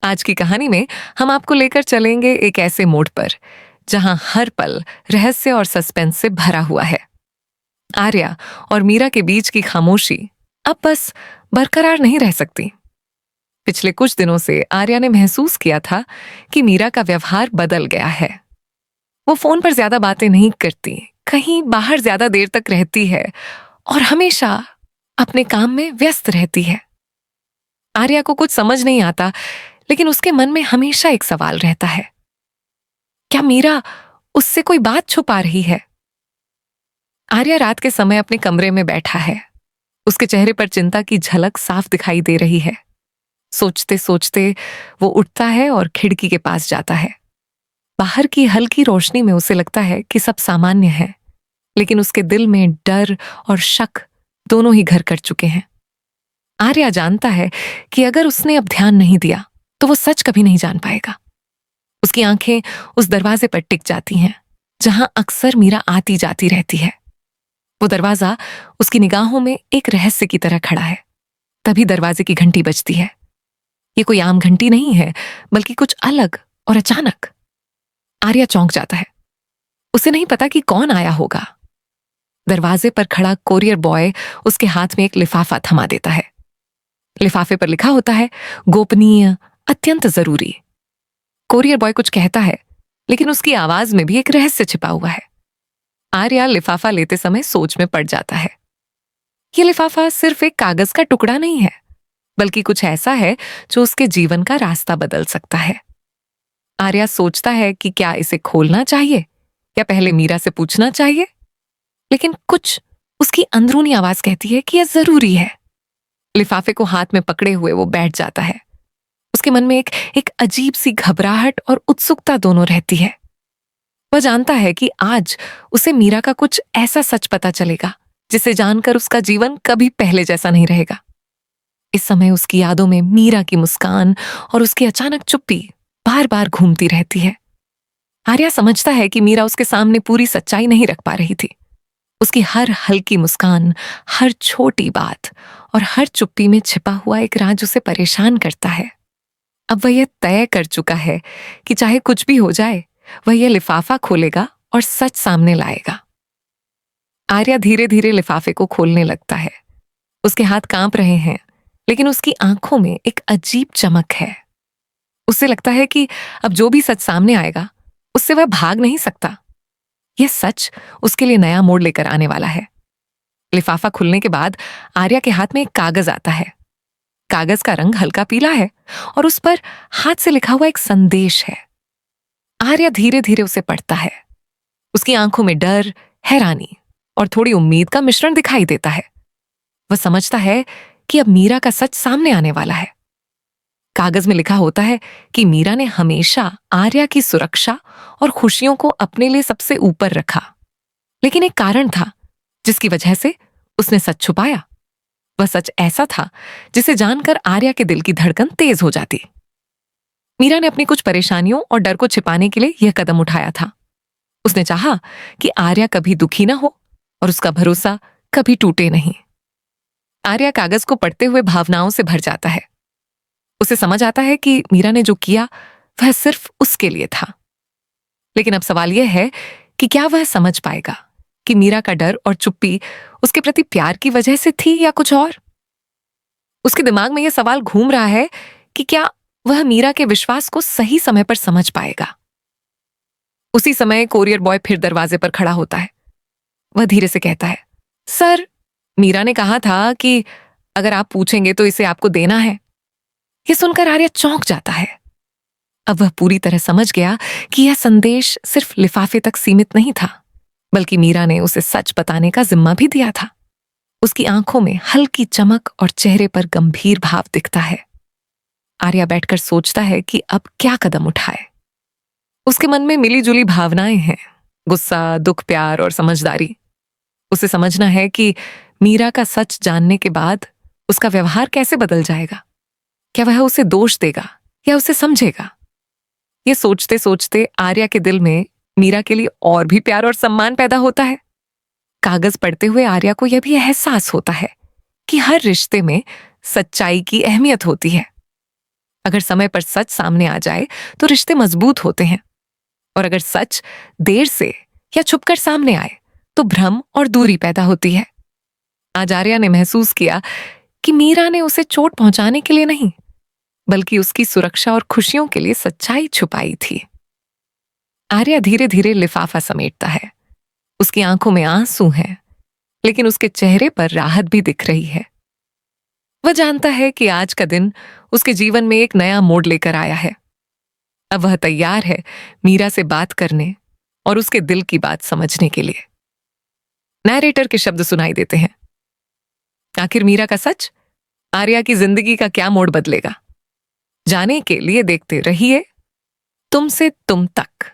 आज की कहानी में हम आपको लेकर चलेंगे एक ऐसे मोड़ पर जहां हर पल रहस्य और सस्पेंस से भरा हुआ है। आर्या और मीरा के बीच की खामोशी अब बस बरकरार नहीं रह सकती। पिछले कुछ दिनों से आर्या ने महसूस किया था कि मीरा का व्यवहार बदल गया है। वो फोन पर ज्यादा बातें नहीं करती, कहीं बाहर ज्यादा देर तक रहती है और हमेशा अपने काम में व्यस्त रहती है। आर्या को कुछ समझ नहीं आता, लेकिन उसके मन में हमेशा एक सवाल रहता है, क्या मीरा उससे कोई बात छुपा रही है? आर्या रात के समय अपने कमरे में बैठा है। उसके चेहरे पर चिंता की झलक साफ दिखाई दे रही है। सोचते सोचते वो उठता है और खिड़की के पास जाता है। बाहर की हल्की रोशनी में उसे लगता है कि सब सामान्य है, लेकिन उसके दिल में डर और शक दोनों ही घर कर चुके हैं। आर्या जानता है कि अगर उसने अब ध्यान नहीं दिया तो वो सच कभी नहीं जान पाएगा। उसकी आंखें उस दरवाजे पर टिक जाती हैं जहां अक्सर मीरा आती जाती रहती है। वो दरवाजा उसकी निगाहों में एक रहस्य की तरह खड़ा है। तभी दरवाजे की घंटी बजती है। ये कोई आम घंटी नहीं है, बल्कि कुछ अलग और अचानक। आर्या चौंक जाता है। उसे नहीं पता कि कौन आया होगा। दरवाजे पर खड़ा कोरियर बॉय उसके हाथ में एक लिफाफा थमा देता है। लिफाफे पर लिखा होता है, गोपनीय, अत्यंत जरूरी। कोरियर बॉय कुछ कहता है, लेकिन उसकी आवाज में भी एक रहस्य छिपा हुआ है। आर्या लिफाफा लेते समय सोच में पड़ जाता है। यह लिफाफा सिर्फ एक कागज का टुकड़ा नहीं है, बल्कि कुछ ऐसा है जो उसके जीवन का रास्ता बदल सकता है। आर्या सोचता है कि क्या इसे खोलना चाहिए या पहले मीरा से पूछना चाहिए, लेकिन कुछ उसकी अंदरूनी आवाज कहती है कि यह जरूरी है। लिफाफे को हाथ में पकड़े हुए वो बैठ जाता है। उसके मन में एक अजीब सी घबराहट और उत्सुकता दोनों रहती है। वह जानता है कि आज उसे मीरा का कुछ ऐसा सच पता चलेगा जिसे जानकर उसका जीवन कभी पहले जैसा नहीं रहेगा। इस समय उसकी यादों में मीरा की मुस्कान और उसकी अचानक चुप्पी बार बार घूमती रहती है। आर्या समझता है कि मीरा उसके सामने पूरी सच्चाई नहीं रख पा रही थी। उसकी हर हल्की मुस्कान, हर छोटी बात और हर चुप्पी में छिपा हुआ एक राज उसे परेशान करता है। अब वह यह तय कर चुका है कि चाहे कुछ भी हो जाए, वह यह लिफाफा खोलेगा और सच सामने लाएगा। आर्या धीरे धीरे लिफाफे को खोलने लगता है। उसके हाथ कांप रहे हैं, लेकिन उसकी आंखों में एक अजीब चमक है। उसे लगता है कि अब जो भी सच सामने आएगा, उससे वह भाग नहीं सकता। यह सच उसके लिए नया मोड़ लेकर आने वाला है। लिफाफा खुलने के बाद आर्या के हाथ में एक कागज आता है। कागज का रंग हल्का पीला है और उस पर हाथ से लिखा हुआ एक संदेश है। आर्या धीरे धीरे उसे पढ़ता है। उसकी आंखों में डर, हैरानी और थोड़ी उम्मीद का मिश्रण दिखाई देता है। वह समझता है कि अब मीरा का सच सामने आने वाला है। कागज में लिखा होता है कि मीरा ने हमेशा आर्या की सुरक्षा और खुशियों को अपने लिए सबसे ऊपर रखा, लेकिन एक कारण था जिसकी वजह से उसने सच छुपाया। वह सच ऐसा था जिसे जानकर आर्या के दिल की धड़कन तेज हो जाती। मीरा ने अपनी कुछ परेशानियों और डर को छिपाने के लिए यह कदम उठाया था। उसने चाहा कि आर्या कभी दुखी ना हो और उसका भरोसा कभी टूटे नहीं। आर्या कागज को पढ़ते हुए भावनाओं से भर जाता है। उसे समझ आता है कि मीरा ने जो किया वह सिर्फ उसके लिए था। लेकिन अब सवाल यह है कि क्या वह समझ पाएगा कि मीरा का डर और चुप्पी उसके प्रति प्यार की वजह से थी या कुछ और। उसके दिमाग में यह सवाल घूम रहा है कि क्या वह मीरा के विश्वास को सही समय पर समझ पाएगा। उसी समय कोरियर बॉय फिर दरवाजे पर खड़ा होता है। वह धीरे से कहता है, सर, मीरा ने कहा था कि अगर आप पूछेंगे तो इसे आपको देना है। यह सुनकर आर्या चौंक जाता है। अब वह पूरी तरह समझ गया कि यह संदेश सिर्फ लिफाफे तक सीमित नहीं था, बल्कि मीरा ने उसे सच बताने का जिम्मा भी दिया था। उसकी आंखों में हल्की चमक और चेहरे पर गंभीर भाव दिखता है। आर्या बैठकर सोचता है कि अब क्या कदम उठाए। उसके मन में मिली जुली भावनाएं हैं, गुस्सा, दुख, प्यार और समझदारी। उसे समझना है कि मीरा का सच जानने के बाद उसका व्यवहार कैसे बदल जाएगा। क्या वह उसे दोष देगा या उसे समझेगा? ये सोचते सोचते आर्या के दिल में मीरा के लिए और भी प्यार और सम्मान पैदा होता है। कागज पढ़ते हुए आर्या को यह भी एहसास होता है कि हर रिश्ते में सच्चाई की अहमियत होती है। अगर समय पर सच सामने आ जाए तो रिश्ते मजबूत होते हैं, और अगर सच देर से या छुपकर सामने आए तो भ्रम और दूरी पैदा होती है। आज आर्या ने महसूस किया कि मीरा ने उसे चोट पहुंचाने के लिए नहीं, बल्कि उसकी सुरक्षा और खुशियों के लिए सच्चाई छुपाई थी। आर्या धीरे धीरे लिफाफा समेटता है। उसकी आंखों में आंसू हैं, लेकिन उसके चेहरे पर राहत भी दिख रही है। वह जानता है कि आज का दिन उसके जीवन में एक नया मोड़ लेकर आया है। अब वह तैयार है मीरा से बात करने और उसके दिल की बात समझने के लिए। नैरेटर के शब्द सुनाई देते हैं। आखिर मीरा का सच आर्या की जिंदगी का क्या मोड़ बदलेगा? जाने के लिए देखते रहिए तुमसे तुम तक।